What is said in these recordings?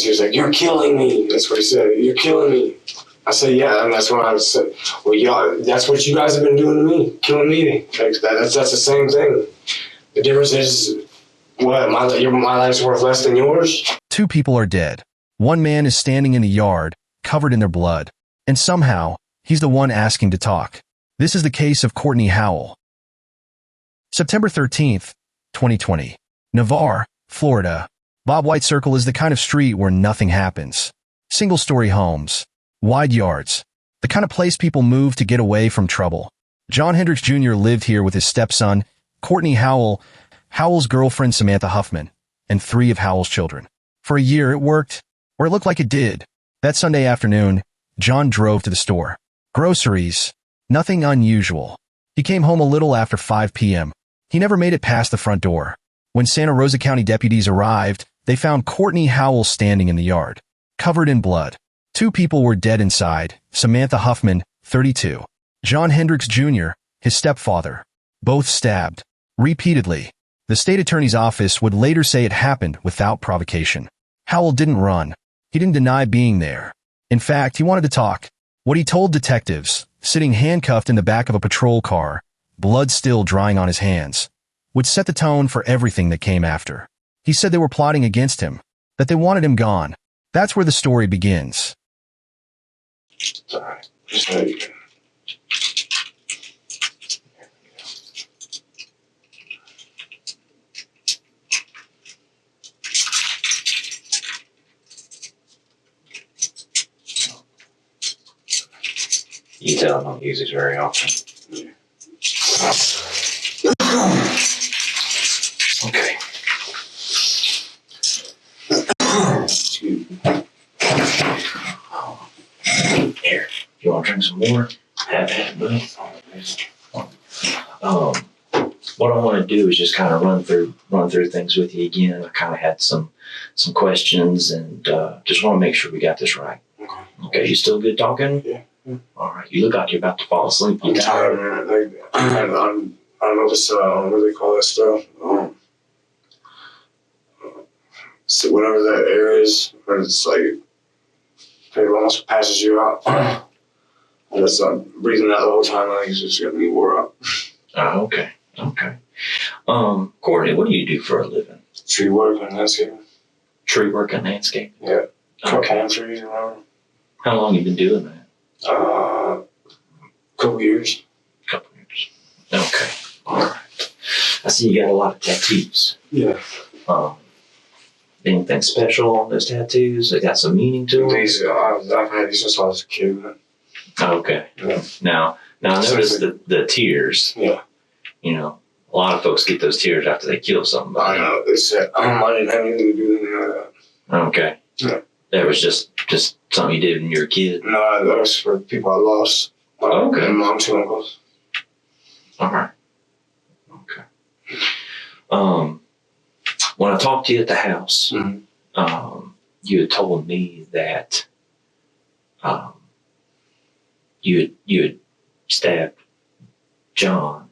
he was like, "You're killing me." That's what he said. "You're killing me." I said, "Yeah," and that's when I said, "Well, y'all, that's what you guys have been doing to me, killing me. Like, that's the same thing. The difference is, what, my life's worth less than yours?" 2 people are dead. One man is standing in the yard, covered in their blood, and somehow, he's the one asking to talk. This is the case of Courtney Howell. September 13th, 2020. Navarre, Florida. Bob White Circle is the kind of street where nothing happens. Single-story homes, wide yards, the kind of place people move to get away from trouble. John Hendricks Jr. lived here with his stepson, Courtney Howell, Howell's girlfriend Samantha Huffman, and 3 of Howell's children. For a year it worked, or it looked like it did. That Sunday afternoon, John drove to the store. Groceries, nothing unusual. He came home a little after 5 p.m. He never made it past the front door. When Santa Rosa County deputies arrived, they found Courtney Howell standing in the yard, covered in blood. 2 people were dead inside, Samantha Huffman, 32. John Hendricks Jr., his stepfather, both stabbed, repeatedly. The state attorney's office would later say it happened without provocation. Howell didn't run. He didn't deny being there. In fact, he wanted to talk. What he told detectives, sitting handcuffed in the back of a patrol car, blood still drying on his hands, would set the tone for everything that came after. He said they were plotting against him, that they wanted him gone. That's where the story begins. Sorry. Just let you go. You tell I don't use it very often. Yeah. Okay. Excuse me. Here, you want to drink some more? Have it, buddy. What I want to do is just kind of run through things with you again. I kind of had some questions, and just want to make sure we got this right. Okay, you still good talking? Yeah. All right. You look like you're about to fall asleep. I'm tired, man. Like, I don't know if it's, what do they call that stuff? So whatever that air is, but it's like, it almost passes you out. And it's breathing out the whole time, I think it's just getting me wore out. Oh, okay. Okay. Courtney, what do you do for a living? Tree work and landscaping. Tree work and landscape? Yeah. Cut Okay. palm trees and whatever. How long you been doing that? Couple years. Couple years. Okay. All right. I see you got a lot of tattoos. Yeah. Anything special on those tattoos? They got some meaning to them? I've had these since I was a kid, man. Okay. Yeah. Now I noticed the tears. Yeah. You know, a lot of folks get those tears after they kill somebody. I know. They said, I didn't have anything to do with anything like that. Okay. Yeah. That was just something you did when you were a kid? No, that was for people I lost. Okay. And mom, 2 uncles. All right. Okay. When I talked to you at the house, Mm-hmm. You had told me that you had stabbed John,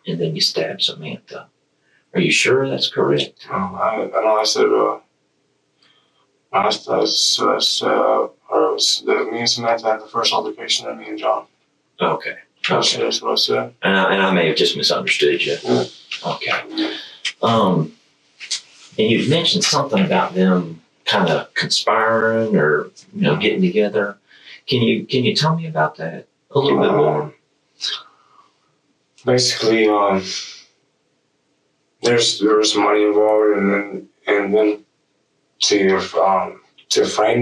and then you stabbed Samantha. Are you sure that's correct? I know I said, me and Samantha had the first altercation, and me and John. Okay. That's Okay. what I said. And I may have just misunderstood you. Yeah. Okay. And you mentioned something about them kind of conspiring or getting together. Can you tell me about that a little bit more? Basically, there was money involved, and then to frame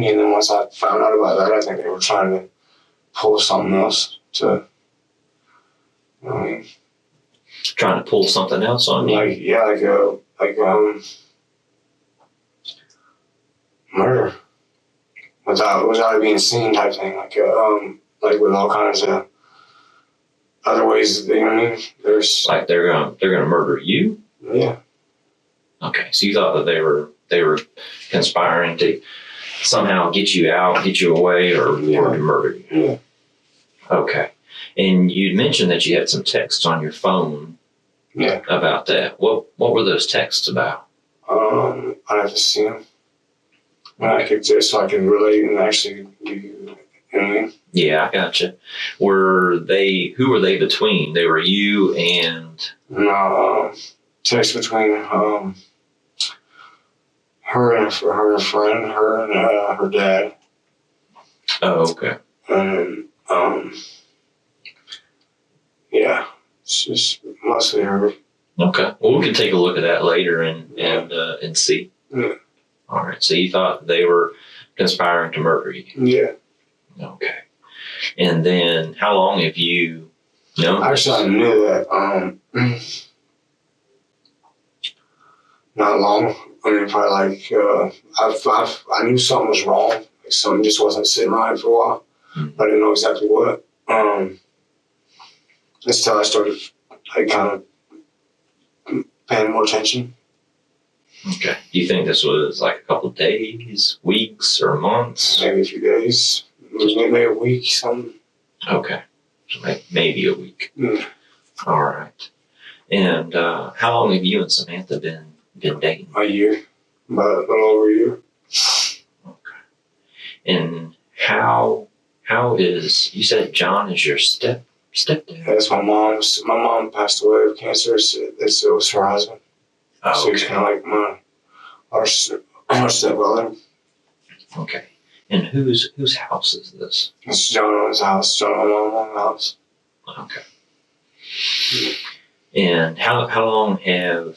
me. And then once I found out about that, I think they were trying to pull something else to. I mean, Trying to pull something else on you? like murder without it being seen type thing. Like with all kinds of other ways. You know what I mean? There's Like they're gonna murder you? Yeah. Okay, so you thought that they were conspiring to somehow get you out, get you away, or to murder you? Yeah. Okay. And you mentioned that you had some texts on your phone. Yeah. About that. What were those texts about? I'd have to see them. And I could just so I can relate and actually give you know what I mean? Yeah, I gotcha. Who were they between? They were you and. No, text between her and a friend, her and her dad, Oh, okay. and yeah, it's just mostly her. Okay. Well, we can take a look at that later and see. Yeah. All right. So you thought they were conspiring to murder you? Yeah. Okay. And then how long have you known this? Actually, I knew that not long. I mean, probably like I knew something was wrong. Like something just wasn't sitting right for a while. Mm-hmm. I didn't know exactly what. Until I started like kind of paying more attention. Okay. Do you think this was like a couple of days, weeks, or months? Maybe a few days. Maybe a week, something. Okay. So maybe a week. Mm. All right. And how long have you and Samantha been dating? A year. About a little over a year. Okay. And how is, you said John is your stepdad? That's my mom's. My mom passed away of cancer. It was her husband. Oh, So he's okay. kind of like our stepbrother. Okay. And whose house is this? It's John owns the house. John and my mom own the house. Okay. And how long have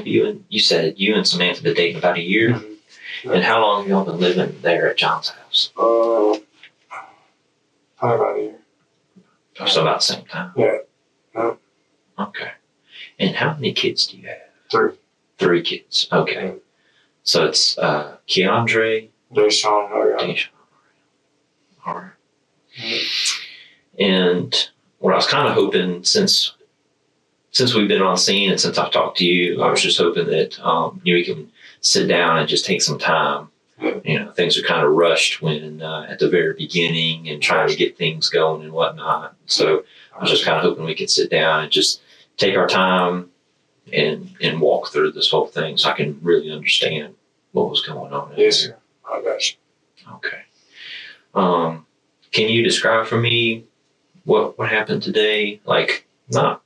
you said you and Samantha been dating about a year? Mm-hmm. And how long have y'all been living there at John's house? Probably about a year. So about the same time? Yeah. Yeah. Okay. And how many kids do you have? 3. 3 kids. Okay. Yeah. So it's Keandre, Deshaun. Deshaun. All right. And what I was kind of hoping, since we've been on scene and since I've talked to you, I was just hoping that we can sit down and just take some time. You know, things are kind of rushed when at the very beginning and trying to get things going and whatnot. So I was just kind of hoping we could sit down and just take our time and walk through this whole thing so I can really understand what was going on. Yes, sir. I got you. Okay. Can you describe for me what happened today? Like, not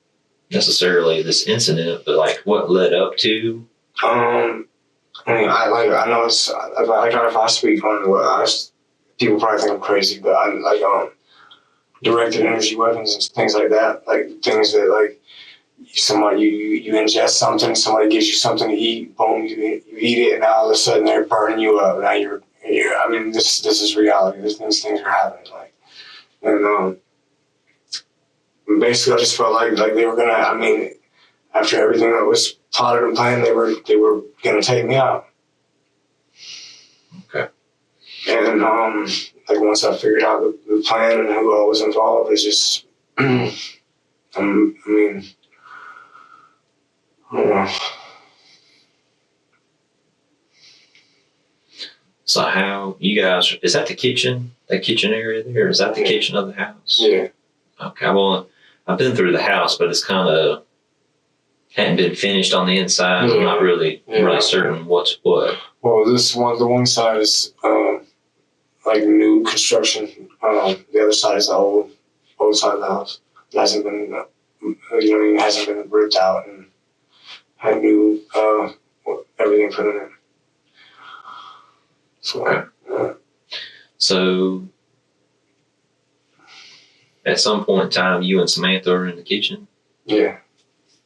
necessarily this incident, but like what led up to? I mean, I know it's if I speak on what people probably think I'm crazy, but I like directed energy weapons and things like that, like things that like somebody you ingest something, somebody gives you something to eat, boom, you eat it, and now all of a sudden they're burning you up. Now you're I mean, this is reality. These things are happening, like, and basically I just felt like they were gonna. I mean, after everything that was plotted and planned, they were gonna take me out. Okay. And like once I figured out the plan and who all was involved, it's just, I mean, I don't know. So how you guys, is that the kitchen, that kitchen area there? Is that the kitchen of the house? Yeah. Okay. Well, I've been through the house, but it's kind of hadn't been finished on the inside. Yeah. I'm not really certain what's what. Well, the one side is like new construction. The other side is the old side of the house. It hasn't been, it hasn't been ripped out and had new everything put in it. So, Okay. So at some point in time, you and Samantha are in the kitchen? yeah.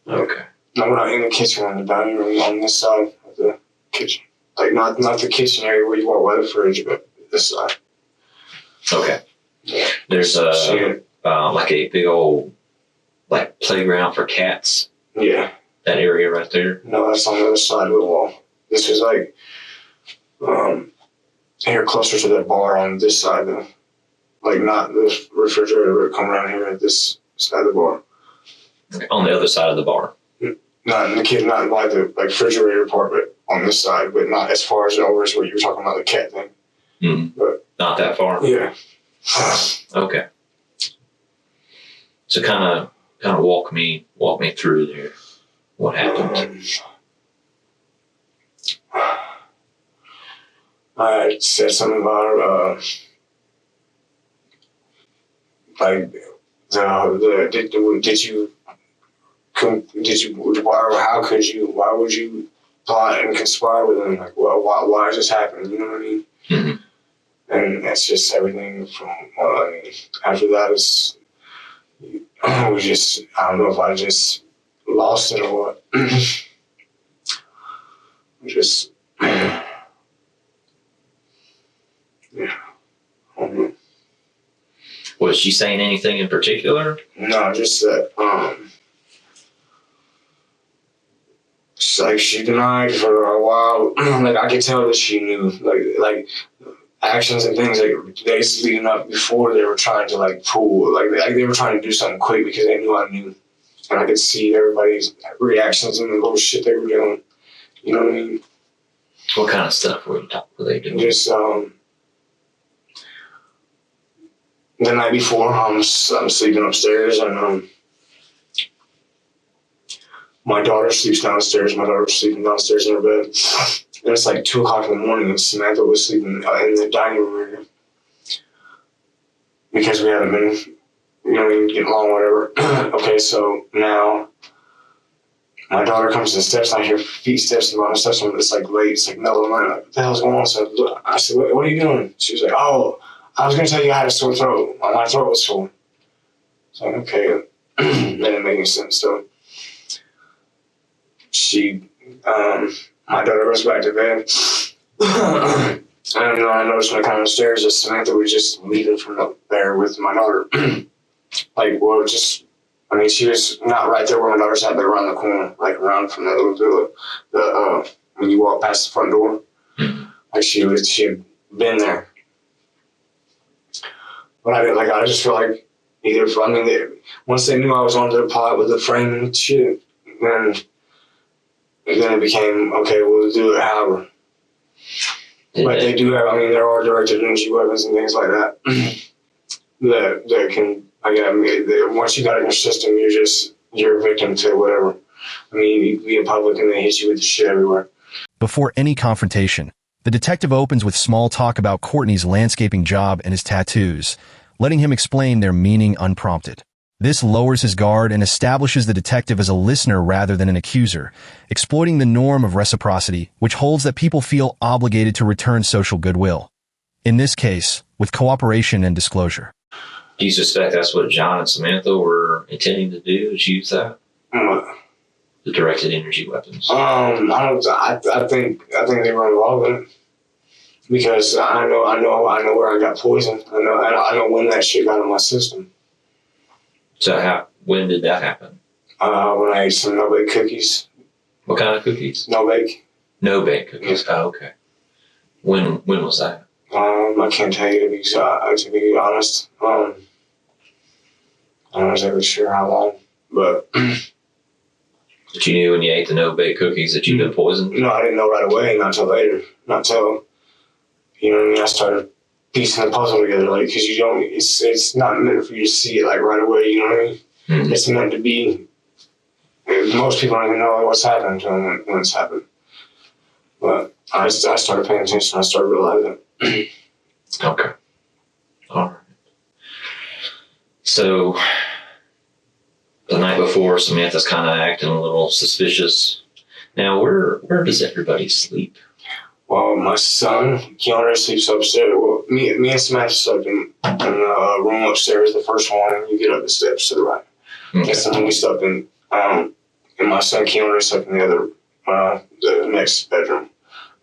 Okay. No, we're not in the kitchen, we're in the dining room on this side of the kitchen. Like not the kitchen area where you walk by the fridge, but this side. Okay. Yeah. There's like a big old like playground for cats. Yeah. That area right there. No, that's on the other side of the wall. This is like here closer to that bar on this side though. Like not the refrigerator, but come around here at this side of the bar. Okay. On the other side of the bar. Not in the kitchen, not by the refrigerator part, but on this side, but not as far as over as what you were talking about, the cat thing. Mm-hmm. But not that far. yeah. Okay. So kind of walk me through there. What happened? I said something about like why would you plot and conspire with him? Like, well, why does this happen? You know what I mean? Mm-hmm. And that's just everything from. I mean, after that it was just, I don't know if I just lost it or what. Just yeah. Was she saying anything in particular? No, just that. It's like she denied for a while. Like I could tell that she knew, like actions and things like days leading up before they were trying to like pull, like they were trying to do something quick because they knew I knew, and I could see everybody's reactions and the little shit they were doing. You know what I mean? What kind of stuff were they doing? Just the night before, I'm sleeping upstairs and my daughter sleeps downstairs. My daughter was sleeping downstairs in her bed. And it's like 2 o'clock in the morning and Samantha was sleeping in the dining room area. Because we haven't been, getting along, whatever. Okay, so now my daughter comes to the steps and I hear feet steps and bottom steps and it's like late, it's like middle of the night. Like, what the hell's going on? So I said, what are you doing? She was like, oh, I was going to tell you I had a sore throat. My throat was sore. So like, okay. That didn't make any sense. So my daughter goes back to bed. And I noticed when I came downstairs that Samantha was just leaving from up there with my daughter. She was not right there where my daughter's at, but around the corner, like around from that little door, when you walk past the front door. Like she had been there. But I just feel like once they knew I was onto the pot with the frame and shit, then it became, okay, we'll do it however. But they do have, there are directed energy weapons and things like that that can, once you got it in your system, you're a victim to whatever. You be in public and they hit you with the shit everywhere. Before any confrontation, the detective opens with small talk about Courtney's landscaping job and his tattoos, letting him explain their meaning unprompted. This lowers his guard and establishes the detective as a listener rather than an accuser, exploiting the norm of reciprocity, which holds that people feel obligated to return social goodwill. In this case, with cooperation and disclosure. Do you suspect that's what John and Samantha were intending to do, is use that? The directed energy weapons? I think they were involved in it. Because I know where I got poisoned. I know when that shit got in my system. So when did that happen? When I ate some no-bake cookies. What kind of cookies? No-bake. No-bake cookies. Oh, okay. When was that? I can't tell you to be honest. I'm not exactly sure how long, but. But you knew when you ate the no-bake cookies that you'd been poisoned? No, I didn't know right away. Not till later. Not till, I started piecing the puzzle together, because it's not meant for you to see it right away, you know what I mean? Mm-hmm. It's meant to be, most people don't even know what's happening to them when it's happened. But I started paying attention, I started realizing. Okay. All right. So, the night before, Samantha's kind of acting a little suspicious. Now, where does everybody sleep? Well, my son, Keanu sleeps upstairs. Well, me and Samantha slept in the room upstairs, the first one, and you get up the steps to the right. Okay. That's the one we slept in. And my son, Keanu, slept in the next bedroom.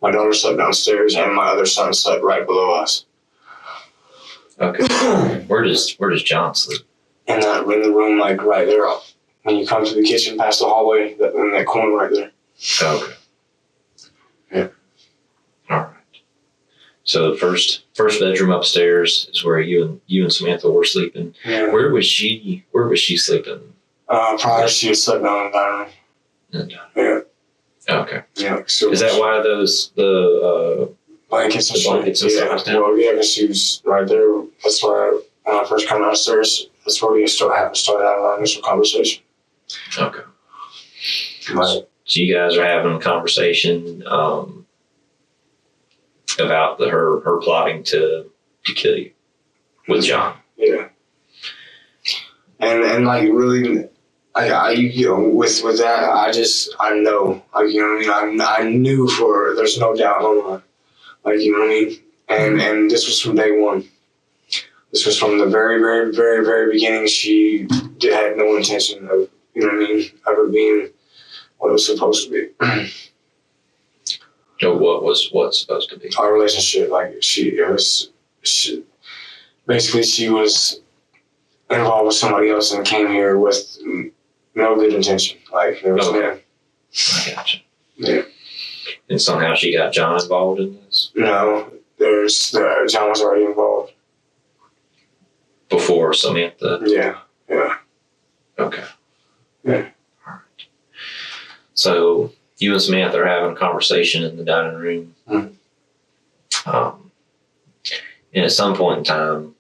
My daughter slept downstairs, and my other son slept right below us. Okay. Where does John sleep? In the room, right there. When you come to the kitchen, past the hallway, in that corner right there. Okay. Yeah. All right. So the first bedroom upstairs is where you and Samantha were sleeping. Yeah. Where was she sleeping? Probably she had slept down in the dining room. Yeah. Okay. Yeah. So is that why the blankets and blankets and stuff? Well, yeah, because she was right there. That's why when I first come downstairs, that's where we started having our initial conversation. Okay. Right. So you guys are having a conversation. about her plotting to kill you with John. Yeah. And like really, I you know with that I know, like, you know what I mean. I knew there's no doubt in my mind, like, you know what I mean. And this was from day one. This was from the very, very, very, very beginning. She had no intention of, you know what I mean, of it being what it was supposed to be. Or what was supposed to be? Our relationship, like she was involved with somebody else and came here with no good intention. Like, there was Okay. I gotcha. Yeah. And somehow she got John involved in this? No, John was already involved. Before Samantha? Yeah. Okay. Yeah. All right. So you and Samantha are having a conversation in the dining room. Mm-hmm. And at some point in time,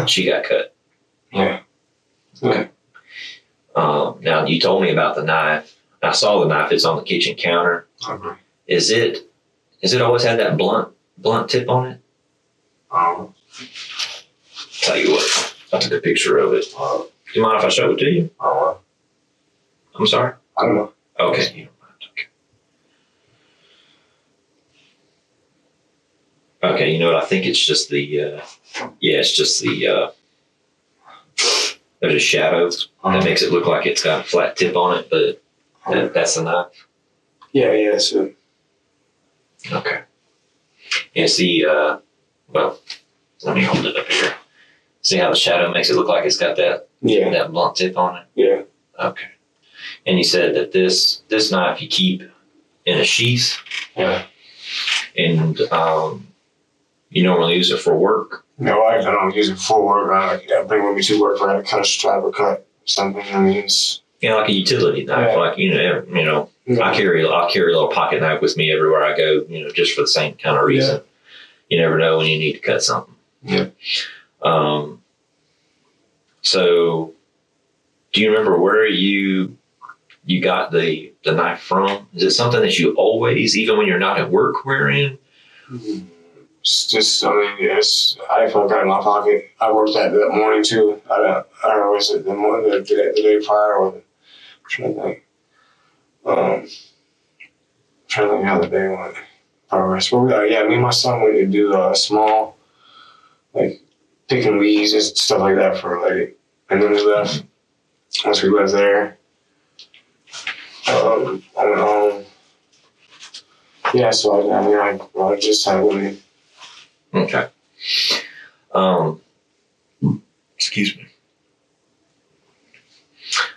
she got cut. Yeah. Okay. Now, you told me about the knife. I saw the knife. It's on the kitchen counter. Okay. Is it always had that blunt tip on it? Tell you what, I took a picture of it. Do you mind if I show it to you? I'm sorry? I don't know. Okay. You don't mind. Okay, you know what? I think it's just there's a shadow that makes it look like it's got a flat tip on it, but that's the knife. Yeah, that's it. Okay. And see, well, let me hold it up here. See how the shadow makes it look like it's got that blunt tip on it? Yeah. Okay. And you said that this knife you keep in a sheath? Yeah. And you normally use it for work? No, I don't use it for work. I bring it with me to work for a cut a strap or cut something. I mean, it's Like a utility knife. Yeah. Like, I carry a little pocket knife with me everywhere I go, just for the same kind of reason. Yeah. You never know when you need to cut something. Yeah. So do you remember where you got the knife from? Is it something that you always, even when you're not at work, wearing? It's just, I mean, yes, I got it in my pocket. I worked that morning too. I don't know, was it the morning, the day prior, or I'm trying to think. Trying to think how the day went. Progress. Well, me and my son went to do small, like, picking weeds and stuff like that for a lady. And then we left. Once we left there, I went home. Yeah, so I just had it with me. Okay. Excuse me.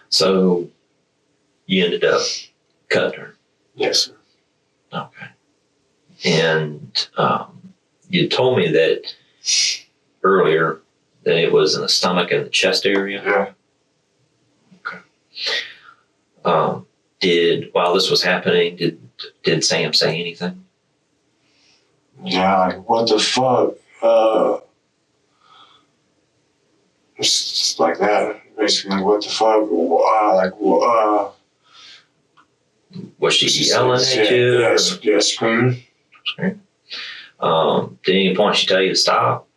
So you ended up cutting her. Yes, sir. Okay. And you told me that earlier that it was in the stomach and the chest area. Yeah. Okay. While this was happening, did Sam say anything? Yeah, like, what the fuck? It's just like that. Basically, like, what the fuck? Was she yelling at you? Yeah, screaming. Did at any point she tell you to stop?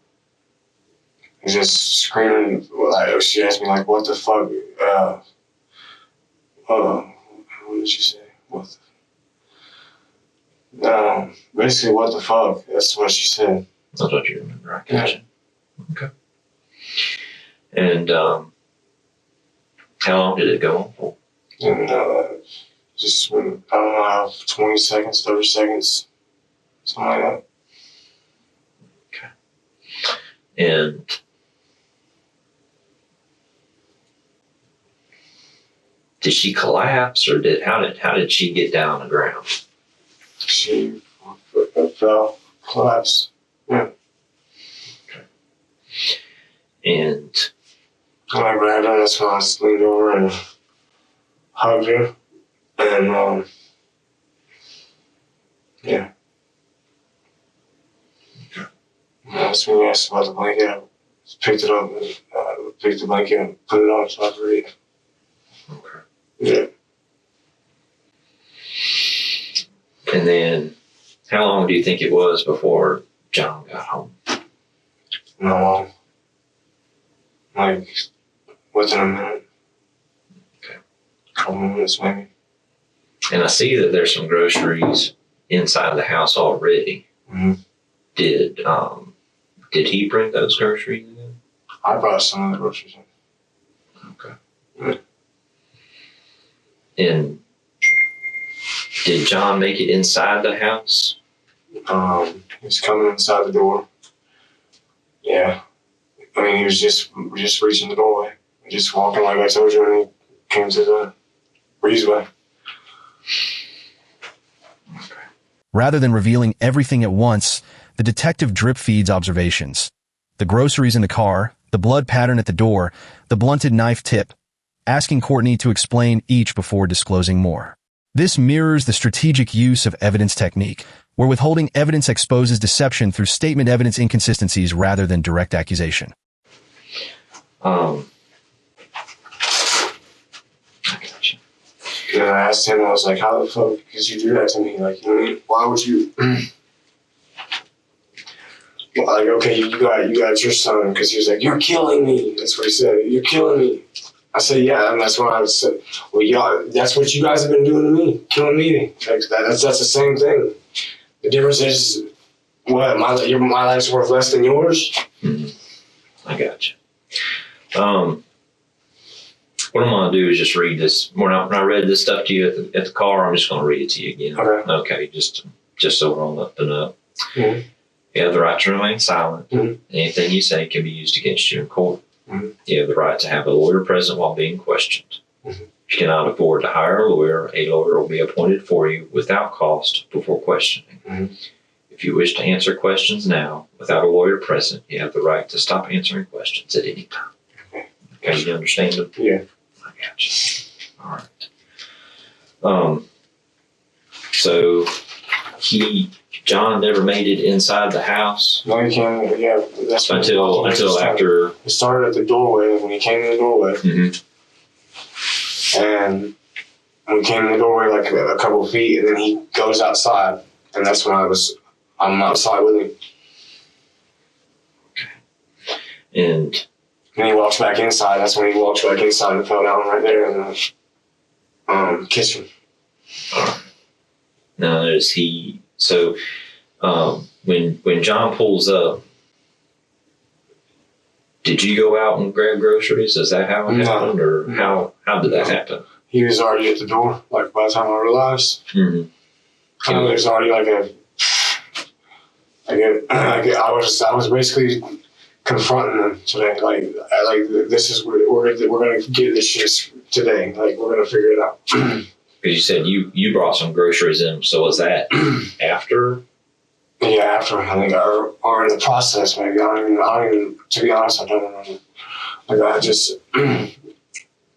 Just screaming. Like, she asked me, like, what the fuck? What did she say? Basically, what the fuck? That's what she said. That's what you remember. I gotcha. Okay. And how long did it go on for? And just, I don't know, 20 seconds, 30 seconds, something like that. Okay. And did she collapse, or how did she get down on the ground? She fell, collapsed. Yeah. Okay. And when I grabbed her, that's when I just leaned over and hugged her. And, yeah. That's when we asked about the blanket. I picked it up, and, picked the blanket and put it on so I could read. okay. Yeah. And then How long do you think it was before John got home? Not long. Like, within a minute. Okay. Couple minutes, maybe. And I see that there's some groceries inside the house already. Mm-hmm. Did he bring those groceries in? I brought some of the groceries in. Okay. Yeah. And did John make it inside the house? He's coming inside the door. Yeah. I mean, he was just reaching the doorway. Just walking like I told you when he came to the breezeway. Rather than revealing everything at once, the detective drip feeds observations. The groceries in the car, the blood pattern at the door, the blunted knife tip, asking Courtney to explain each before disclosing more. This mirrors the strategic use of evidence technique, where withholding evidence exposes deception through statement evidence inconsistencies rather than direct accusation. I got you. And I asked him, I was like, how the fuck could you do that to me? Like, you know what I mean? Why would you? Like, okay, you got your son, because he was like, you're killing me. That's what he said. You're killing me. I said, yeah, and that's when I said, well, y'all, that's what you guys have been doing to me, killing me. Like, that's the same thing. The difference is, what, my life's worth less than yours? Mm-hmm. I got you. What I'm going to do is just read this. When I read this stuff to you at the car, I'm just going to read it to you again. Okay. Okay, just so we're on up and up. Mm-hmm. You have the right to remain silent. Mm-hmm. Anything you say can be used against you in court. Mm-hmm. You have the right to have a lawyer present while being questioned. Mm-hmm. If you cannot afford to hire a lawyer will be appointed for you without cost before questioning. Mm-hmm. If you wish to answer questions now without a lawyer present, you have the right to stop answering questions at any time. Okay, you understand them? Yeah. I got you. All right. So John never made it inside the house No, he came, yeah, that's when until after. It started at the doorway, when he came in the doorway. Mm-hmm. And we came in the doorway like a couple of feet, and then he goes outside, and that's when I'm outside with him. And he walks back inside. That's when he walks back inside and fell down right there in the kitchen. now is he so when John pulls up, did you go out and grab groceries? Is that how it happened, or how did that happen? He was already at the door. Like by the time I realized, Mm-hmm. There's already I was basically confronting them today. Like this is we're gonna get this shit today. Like we're gonna figure it out. Because you said you brought some groceries in. So was that after? Yeah, after I think or in the process maybe. I don't even. To be honest, I don't remember. Like I just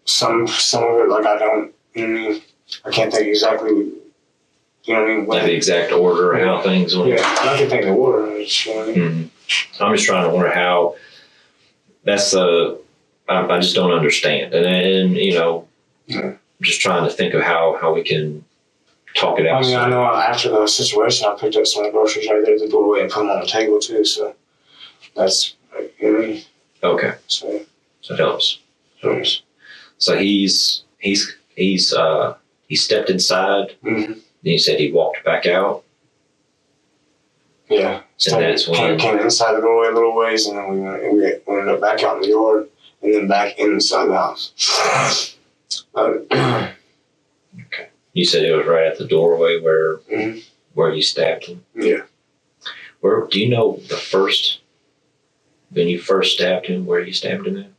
some of it like I don't. You know what I mean? I can't think exactly. You know what I mean? Like the exact order and how things went. Yeah, I can think of the order. You know what I mean? Mm-hmm. I'm just trying to wonder how. That's I just don't understand, and you know, I'm just trying to think of how we can talk it out. I mean, I know after the situation, I picked up some of the groceries right there at the doorway and put them on the table too. So that's you know what I mean? Okay. So it helps. So he stepped inside. Mm-hmm. Then you said he walked back out. Yeah. And that's when came inside the doorway a little ways, and then we ended up back out in the yard, and then back inside the house. Okay. You said it was right at the doorway where you stabbed him. Yeah. Where do you know when you first stabbed him, where you stabbed him at?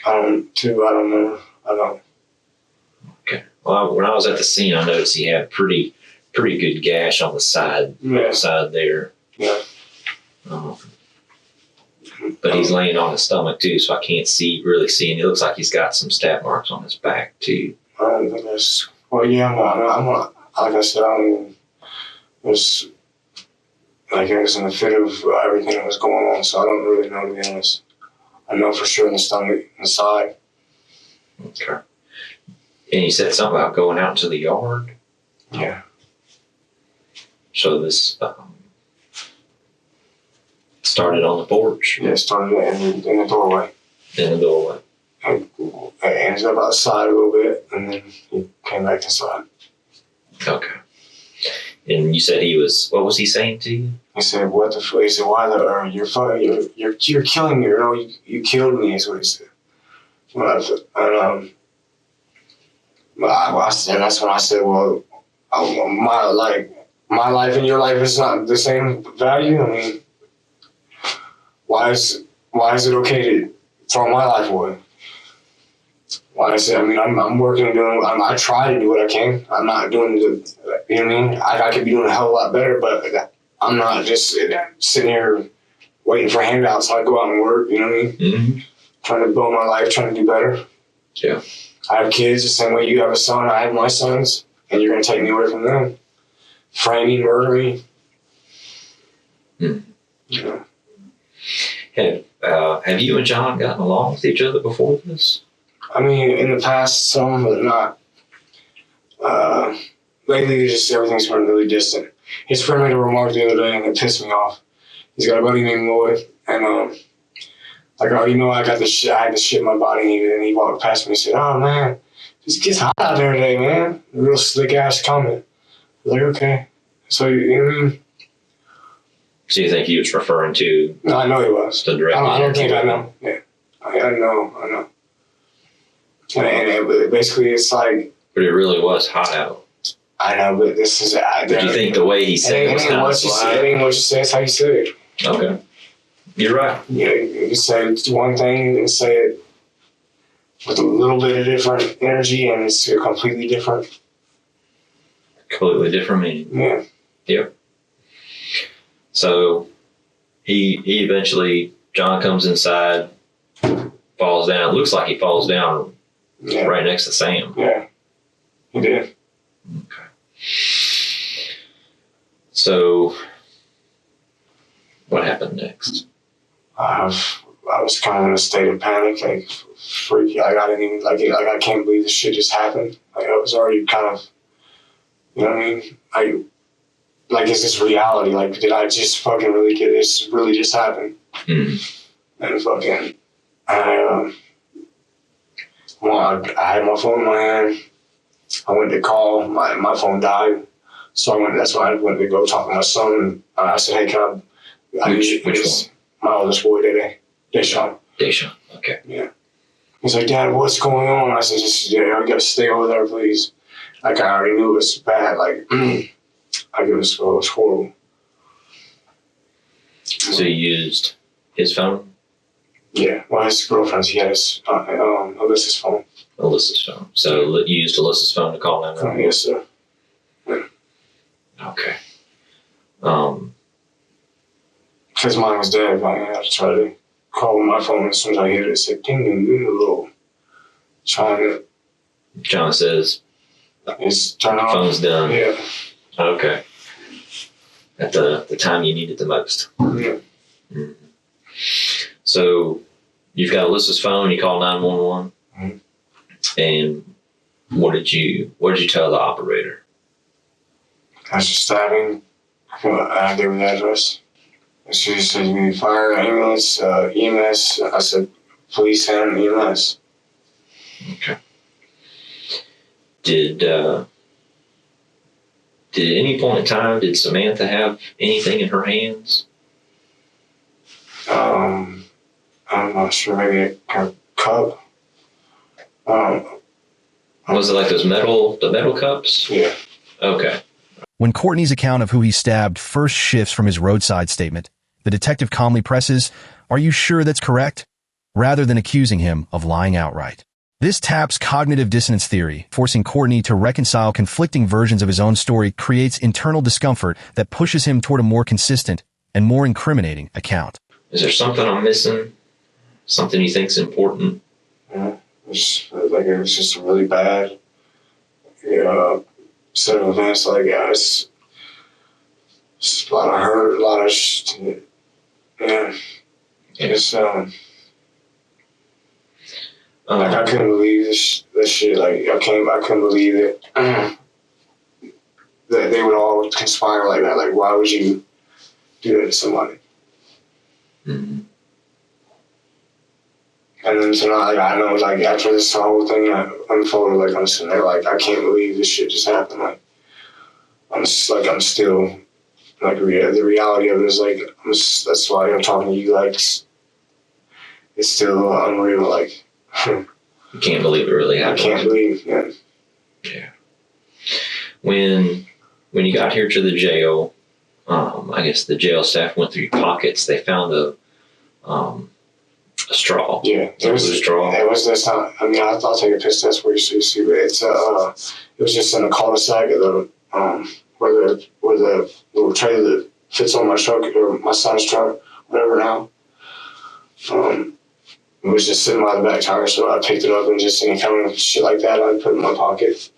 I don't know. I don't. Okay. Well, when I was at the scene, I noticed he had a pretty good gash on the side there. Yeah. But he's laying on his stomach too, so I can't really see. And it looks like he's got some stab marks on his back too. I don't think that's. Well, yeah, I'm not. Like I said, I don't even. It was in the fit of everything that was going on, so I don't really know, to be honest. I know for sure in the stomach, in the side. Okay. And you said something about going out into the yard? Yeah. So this started on the porch. Yeah, started in the doorway. In the doorway. And I ended up outside a little bit, and then he came back inside. Okay. And you said he was, what was he saying to you? He said, "What the fuck?" He said, "Why the? You're killing me. You killed me." Is what he said. I said, that's when I said, "Well, my life and your life is not the same value. I mean, why is it okay to throw my life away?" Like I said, I mean, I'm working and doing. I try to do what I can. I'm not doing the. You know what I mean? I could be doing a hell of a lot better, but I'm not just sitting here waiting for handouts. So I go out and work. You know what I mean? Mm-hmm. Trying to build my life, trying to do better. Yeah. I have kids the same way you have a son. I have my sons, and you're going to take me away from them, frame me, murder me. Mm. You know. Have you and John gotten along with each other before this? I mean, in the past, some, but not. Lately, just everything's been really distant. His friend made a remark the other day, and it pissed me off. He's got a buddy named Lloyd, and like, "Oh, you know, I had this shit in my body," and he walked past me and said, "Oh man, it gets hot out there today, man." A real slick ass comment. I was like, okay. So you know what I mean? So you think he was referring to? No, I know he was. The direct. I don't think I know. Yeah, I know. And basically, it's like. But it really was hot out. I know, but this is. But you think the way he said it was kind of sly? It ain't what you say. It's how you say it. Okay, you're right. You know, you say one thing and say it with a little bit of different energy, and it's a completely different meaning. Yeah. Yep. So he eventually, John comes inside, falls down. It looks like he falls down right next to Sam. Yeah, he did. Okay. So what happened next? I was kind of in a state of panic, like freaky. Like I didn't even I can't believe this shit just happened. Like I was already kind of, you know what I mean? Like is this reality? Like did I just fucking really get this? Really just happened? And fucking, I had my phone in my hand. I went to call. My phone died, so that's why I went to go talk to my son. And I said, "Hey, can I?" Which one? My oldest boy, Deshaun. Deshaun. Okay. Yeah. He's like, "Dad, what's going on?" I said, "I gotta stay over there, please." Like I already knew it was bad. Like it was horrible. So you used his phone? Yeah. Well, his girlfriend's. He had his Alyssa's phone. Alyssa's phone. So you used Alyssa's phone to call 911? Yes, sir. Yeah. Okay. Because mine was dead, I had to try to call my phone as soon as I hit it. It said ding ding ding, a little trying to. John says, "It's turned off." Phone's done. Yeah. Okay. At the time you need it the most. Yeah. Mm-hmm. So you've got Alyssa's phone. You call 911. Mm-hmm. And what did you tell the operator? I was just stabbing. I gave her the address. She said, "You need fire, ambulance, EMS." I said, "Police and EMS." Okay. Did at any point in time did Samantha have anything in her hands? I'm not sure. Maybe a kind of cup. Was it like the metal cups? Yeah. Okay. When Courtney's account of who he stabbed first shifts from his roadside statement, the detective calmly presses, "Are you sure that's correct?" rather than accusing him of lying outright. This taps cognitive dissonance theory, forcing Courtney to reconcile conflicting versions of his own story creates internal discomfort that pushes him toward a more consistent and more incriminating account. Is there something I'm missing? Something you think's important? Yeah. It was just a really bad set of events. Like, it's a lot of hurt, a lot of It's like I couldn't believe this shit. Like I couldn't believe it. that they would all conspire like that. Like, why would you do that to somebody? Mm-hmm. And then tonight, like, I know, like, after this whole thing unfolded, like, I'm sitting there, like, I can't believe this shit just happened. Like, I'm still, like, the reality of it is, like, that's why I'm talking to you, like, it's still unreal, like. You can't believe it really happened. I can't believe, yeah. Yeah. When you got here to the jail, I guess the jail staff went through your pockets. They found a straw. Yeah, it was a straw. It was this time. I mean, I'll take a piss test for you so you see, but it's it was just in a cul-de-sac of the where the little trailer that fits on my truck or my son's truck, whatever now. It was just sitting by the back tire, so I picked it up and just any kind of shit like that, I put it in my pocket.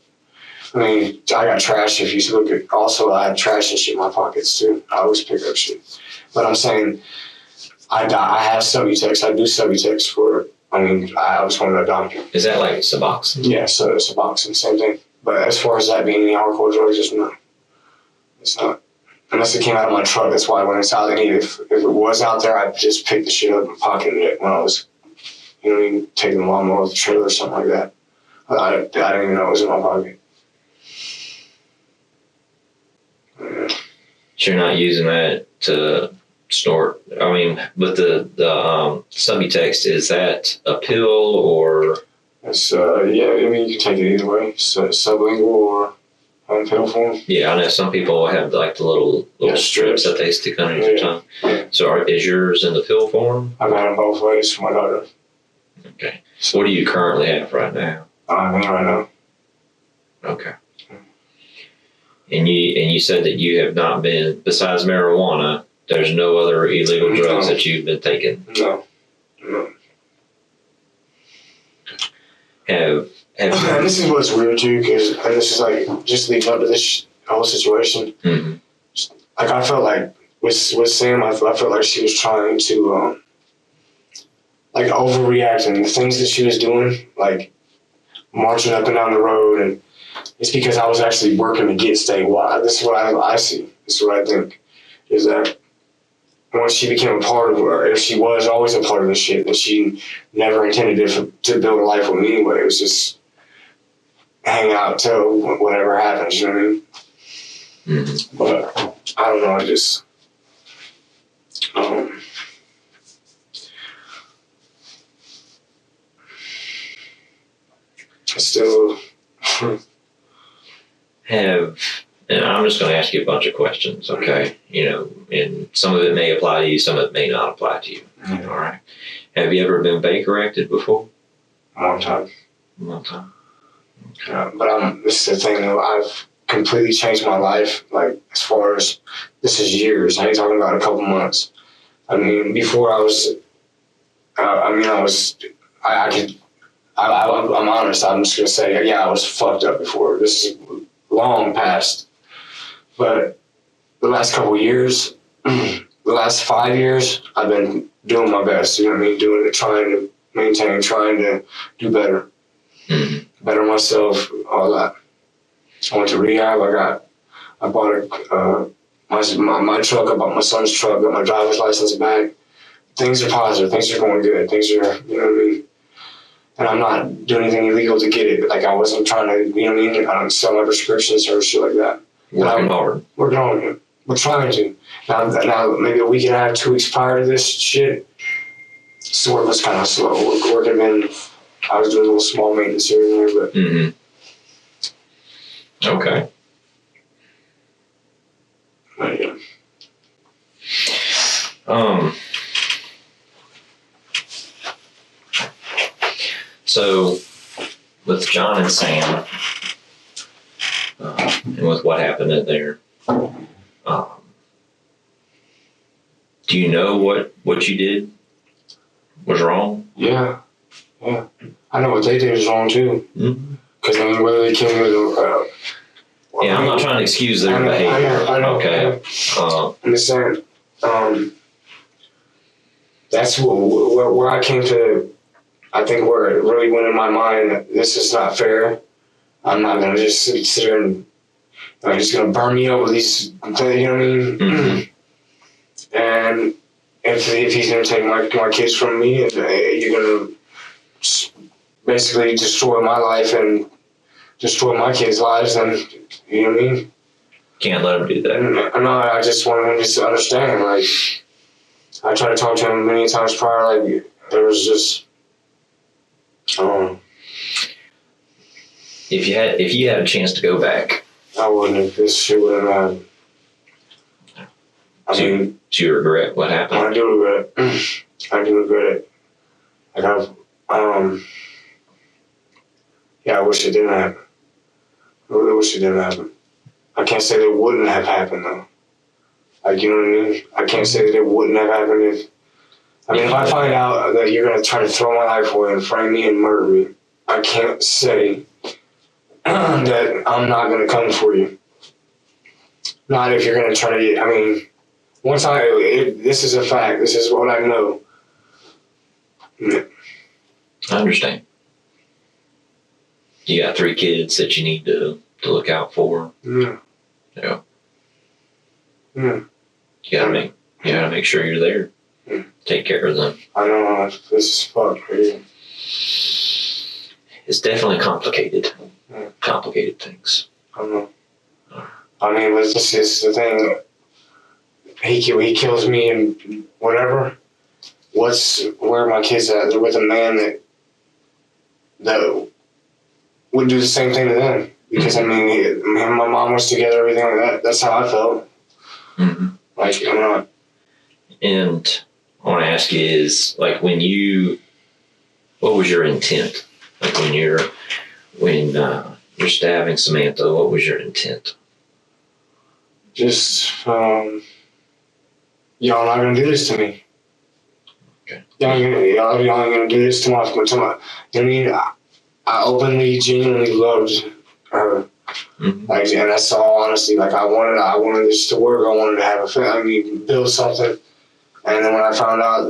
I mean, I got trash. If you look at, also I had trash and shit in my pockets too. I always pick up shit, but I'm saying. I have Subutex. I do Subutex for. I mean, I was one of the doctor. Is that like Suboxone? Yeah, so Suboxone, same thing. But as far as that being any hardcore drugs, it's not. Unless it came out of my truck. That's why when it's out there, if it was out there, I'd just pick the shit up and pocketed it when I was, you know what I mean, taking the lawnmower with the trailer or something like that. I didn't even know it was in my pocket. Yeah. So you're not using that to snort. I mean, but the Subutex, is that a pill or? It's yeah. I mean, you can take it either way. So sublingual or pill form. Yeah, I know some people have like the little strips that they stick under your tongue. Yeah. So is yours in the pill form? I've had them both ways for my daughter. Okay. So what do you currently have right now? I think right now. Okay. And you said that you have not been, besides marijuana, there's no other illegal drugs that you've been taking? No. Have And this is what's weird too, because this is like just leading up to this whole situation. Mm-hmm. Like I felt like with Sam, I felt like she was trying to like overreact, and the things that she was doing, like marching up and down the road, and it's because I was actually working to get statewide. This is what I see. This is what I think is that once she became a part of, or if she was always a part of this shit, that she never intended to build a life with me anyway. It was just hang out till whatever happens, you know what I mean? Mm-hmm. But I don't know, I just I still have, and I'm just going to ask you a bunch of questions, okay? You know, and some of it may apply to you, some of it may not apply to you. Mm-hmm. All right. Have you ever been Baker acted before? a long time. A long time. But this is the thing though, I've completely changed my life, like as far as this is years. I ain't talking about a couple months. I mean, before I was I'm honest, I'm just gonna say, yeah, I was fucked up before. This is long past. But the last couple of years, the last 5 years, I've been doing my best, you know what I mean? Trying to maintain, trying to do better. Mm-hmm. Better myself, all that. I went to rehab. I bought my truck. I bought my son's truck. Got my driver's license back. Things are positive. Things are going good. Things are, you know what I mean. And I'm not doing anything illegal to get it. Like I wasn't trying to, you know what I mean. I don't sell my prescriptions or shit like that. Working hard. We're going. We're trying to. Now maybe a week and a half, 2 weeks prior to this shit, sort of was kind of slow. Working in. I was doing a little small maintenance here and there, but. Mm-hmm. Okay. Yeah. So, with John and Sam, and with what happened in there, do you know what you did was wrong? Yeah. I know what they did is wrong too. Because I mean, whether they came with I'm not trying to excuse their behavior. I know. Okay. I'm just saying, that's where I came to. I think where it really went in my mind, this is not fair. I'm not gonna just sit here and Like, he's gonna burn me up with these, you know what I mean? Mm-hmm. And if he's gonna take my kids from me, and you're gonna basically destroy my life and destroy my kids' lives, then, you know what I mean? Can't let him do that. No, I just want him to understand. Like, I tried to talk to him many times prior. Like, there was just, if you had a chance to go back, I wouldn't have. This shit wouldn't have happened. Do you regret what happened? I do regret it. I do regret it. Like, I wish it didn't happen. I really wish it didn't happen. I can't say that it wouldn't have happened, though. Like, you know what I mean? I can't say that it wouldn't have happened if I find out that you're going to try to throw my life away and frame me and murder me, I can't say that I'm not going to come for you. Not if you're going to try to, this is a fact. This is what I know. I understand. You got 3 kids that you need to look out for. Yeah. Yeah. Yeah. You gotta make sure you're there. Yeah. Take care of them. I know, this is fucked crazy. It's definitely complicated. Yeah. Complicated things. I know. But this is the thing. He kills me and whatever. Where are my kids at? They're with a man that would do the same thing to them. Because, him and my mom was together, everything like that. That's how I felt. Mm-hmm. Like, I'm not. And I want to ask you is, like, what was your intent? Like, when you're stabbing Samantha, what was your intent? Just, y'all not gonna do this to me. Okay. Y'all ain't gonna do this to my, you know what I mean? I openly, genuinely loved her. Mm-hmm. Like, and that's all honesty. Like, I wanted this to work. I wanted to have a family, build something. And then when I found out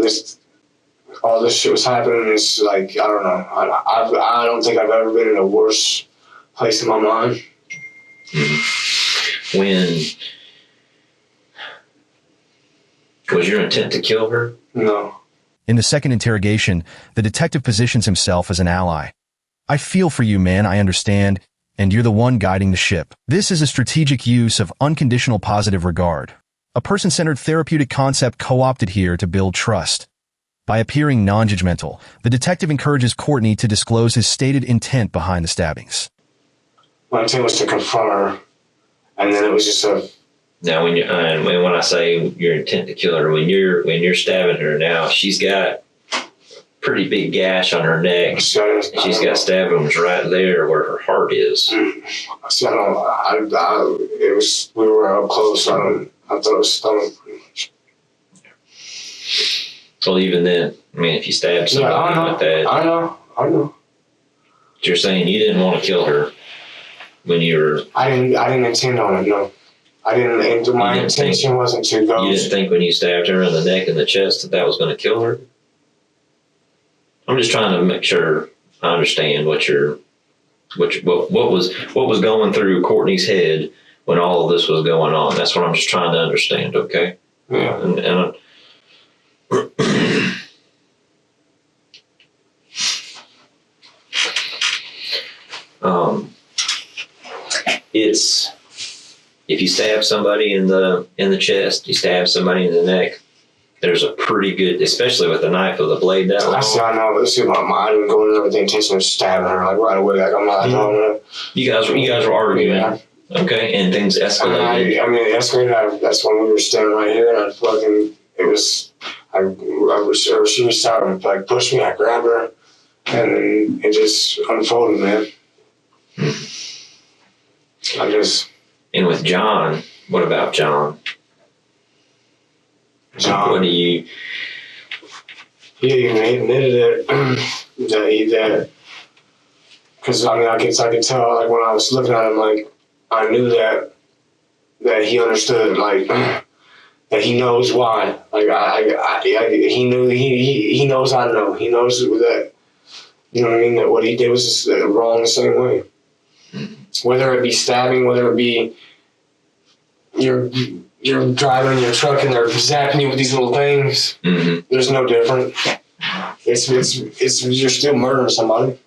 all this shit was happening, it's like, I don't know. I don't think I've ever been in a worse place in my mind. Mm-hmm. Was your intent to kill her? No. In the second interrogation, the detective positions himself as an ally. I feel for you, man, I understand, and you're the one guiding the ship. This is a strategic use of unconditional positive regard. A person-centered therapeutic concept co-opted here to build trust. By appearing non-judgmental, the detective encourages Courtney to disclose his stated intent behind the stabbings. My intent was to confront her, and then it was just Now, when I say your intent to kill her, when you're stabbing her now, she's got pretty big gash on her neck. She's got stab wounds right there where her heart is. We were up close. I thought it was stomach pretty much. Well, even then, if you stab somebody like that, I know. You're saying you didn't want to kill her when you were. I didn't intend on it. No, I didn't. My intention wasn't to go. You didn't think when you stabbed her in the neck and the chest that was going to kill her? I'm just trying to make sure I understand what was going through Courtney's head when all of this was going on. That's what I'm just trying to understand. Okay. Yeah. And it's if you stab somebody in the chest, you stab somebody in the neck. There's a pretty good, especially with a knife with a blade that long. I know. I didn't go in there with the intention of stabbing her like right away. Like, I'm not. Mm-hmm. You guys were arguing. Yeah. Okay, and things escalated. It escalated. That's when we were standing right here, and she was starting to like push me. I grabbed her, and then it just unfolded, man. And with John, what about John? What do you? He admitted that because I could tell, like, when I was looking at him, like, I knew that he understood, like, that he knows why. Like, he knew he knows I know. He knows that, you know what I mean, that what he did was just wrong the same way. Whether it be stabbing, whether it be you're driving in your truck and they're zapping you with these little things. Mm-hmm. There's no different. It's you're still murdering somebody.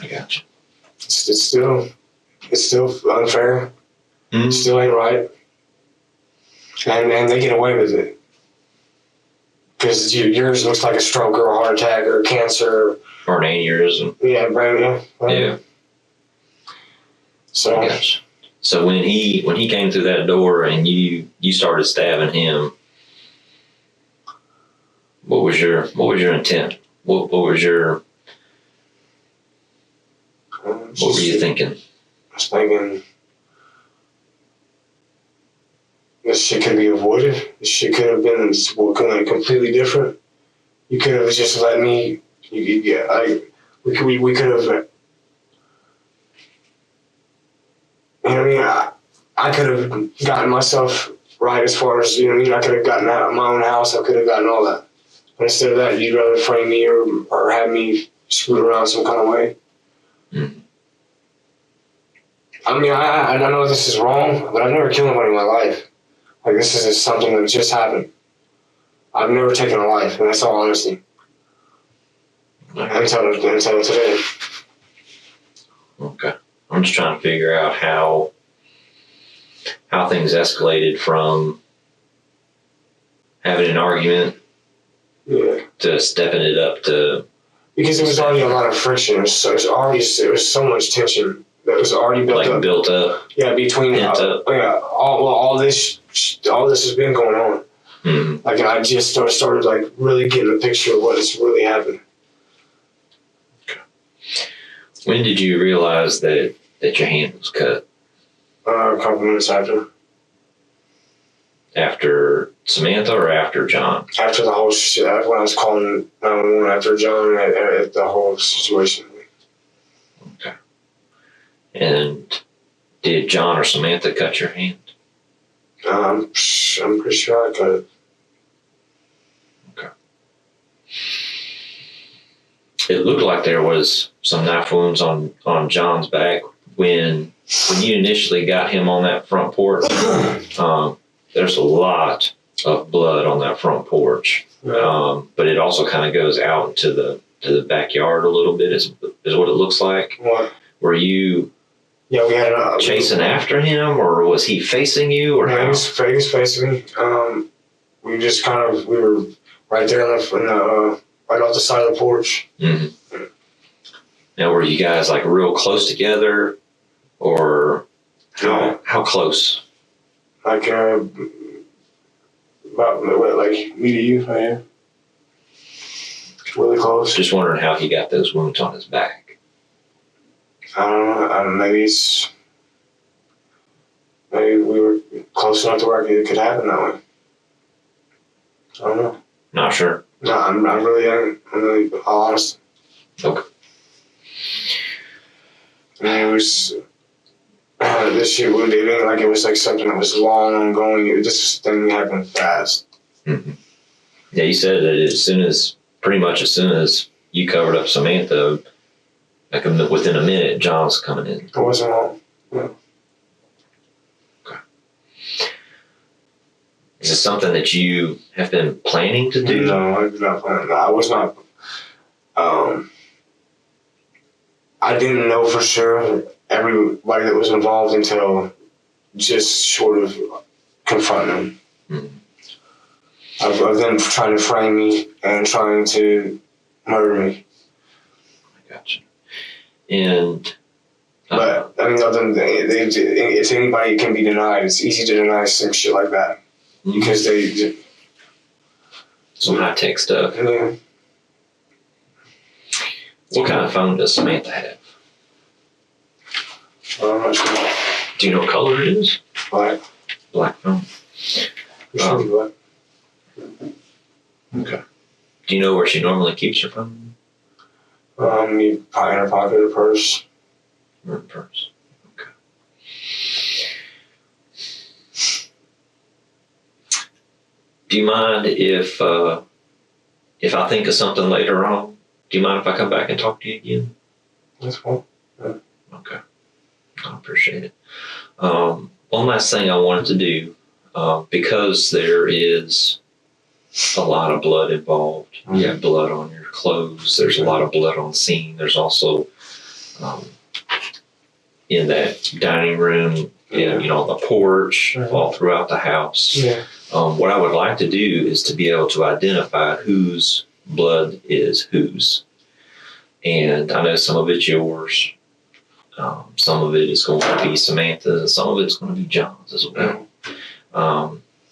I got you. It's still unfair. Mm-hmm. Still ain't right. And they get away with it. Because yours looks like a stroke or a heart attack or cancer. Or an aneurysm. Yeah, brain. Yeah. So. I got you. So when he came through that door and you started stabbing him, what was your intent? What were you thinking? I was thinking this shit could be avoided. This shit could have been completely different. You could have just let me. We could have. You know what I mean? I could have gotten myself right as far as, you know what I mean? I could have gotten out of my own house. I could have gotten all that. But instead of that, you'd rather frame me or have me screwed around some kind of way. Mm-hmm. I mean, I know this is wrong, but I've never killed anybody in my life. Like, this is just something that just happened. I've never taken a life, and that's all honesty. Until today. Okay. I'm just trying to figure out how things escalated from having an argument to stepping it up to. Because it was already a lot of friction. It was so much tension that was already built up. Yeah, between all this has been going on. Mm-hmm. Like, and I just started like really getting a picture of what is really happening. When did you realize that your hand was cut? A couple minutes after. After Samantha or after John? After the whole shit, when I was calling 911 after John at the whole situation. Okay. And did John or Samantha cut your hand? I'm pretty sure I cut it. Okay. It looked like there was some knife wounds on John's back when you initially got him on that front porch. There's a lot of blood on that front porch, but it also kind of goes out to the backyard a little bit. Is what it looks like. What? Were you? Yeah, we had chasing after him, or was he facing you, or how? He was facing me. We were right there right off the side of the porch. Mm-hmm. Now, were you guys like real close together, or how close? Like about like me to you right here. Really close. Just wondering how he got those wounds on his back. I don't know. Maybe we were close enough to where it could happen that way. I don't know. Not sure. No, I really ain't. I'm really honest. Okay. I mean, it was this shit. It ain't like it was like something that was long ongoing. This thing happened fast. Mm-hmm. Yeah, you said that pretty much as soon as you covered up Samantha, like within a minute, John's coming in. It wasn't long. Yeah. Okay. Is it something that you have been planning to do? No, I did not plan. No, I was not. I didn't know for sure everybody that was involved until just short of confronting them. Mm-hmm. Of them trying to frame me and trying to murder me. I gotcha. And but I mean, other than if anybody can be denied, it's easy to deny some shit like that because they some high tech stuff. Yeah. What kind of phone does Samantha have? I'm not sure. Do you know what color it is? Black. Black phone. Black. Okay. Do you know where she normally keeps her phone? You probably in her pocket or purse. Or her purse. Okay. Do you mind if I think of something later on? Do you mind if I come back and talk to you again? That's fine. Yeah. Okay. I appreciate it. One last thing I wanted to do because there is a lot of blood involved. You have blood on your clothes. There's a lot of blood on scene. There's also in that dining room, on the porch, all throughout the house. Yeah. What I would like to do is to be able to identify whose blood is whose. And I know some of it's yours. Some of it is going to be Samantha's, and some of it's going to be John's as well.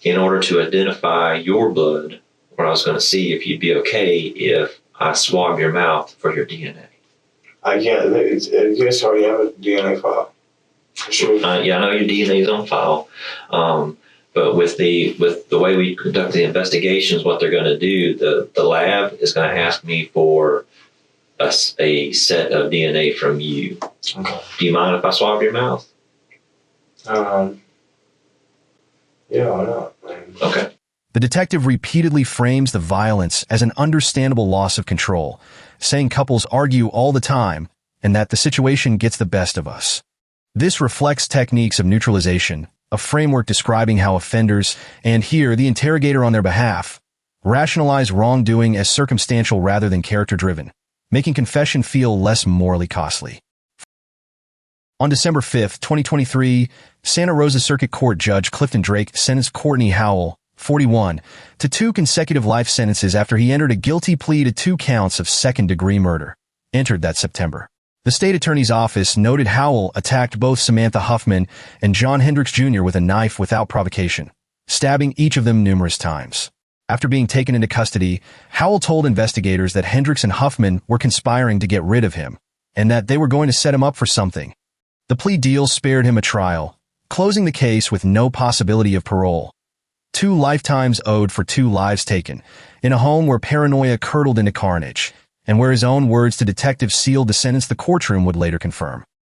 In order to identify your blood, what I was going to see if you'd be okay if I swab your mouth for your DNA. Yes, I already have a DNA file. For sure. I know your DNA is on file. But with the way we conduct the investigations, what they're going to do, the lab is going to ask me for a set of DNA from you. Okay. Do you mind if I swab your mouth? Yeah, why not? Okay. The detective repeatedly frames the violence as an understandable loss of control, saying couples argue all the time and that the situation gets the best of us. This reflects techniques of neutralization, a framework describing how offenders, and here the interrogator on their behalf, rationalize wrongdoing as circumstantial rather than character-driven, making confession feel less morally costly. On December 5, 2023, Santa Rosa Circuit Court Judge Clifton Drake sentenced Courtney Howell, 41, to 2 consecutive life sentences after he entered a guilty plea to 2 counts of second-degree murder, entered that September. The state attorney's office noted Howell attacked both Samantha Huffman and John Hendricks Jr. with a knife without provocation, stabbing each of them numerous times. After being taken into custody, Howell told investigators that Hendricks and Huffman were conspiring to get rid of him, and that they were going to set him up for something. The plea deal spared him a trial, closing the case with no possibility of parole. 2 lifetimes owed for 2 lives taken, in a home where paranoia curdled into carnage, and where his own words to detectives sealed the sentence the courtroom would later confirm.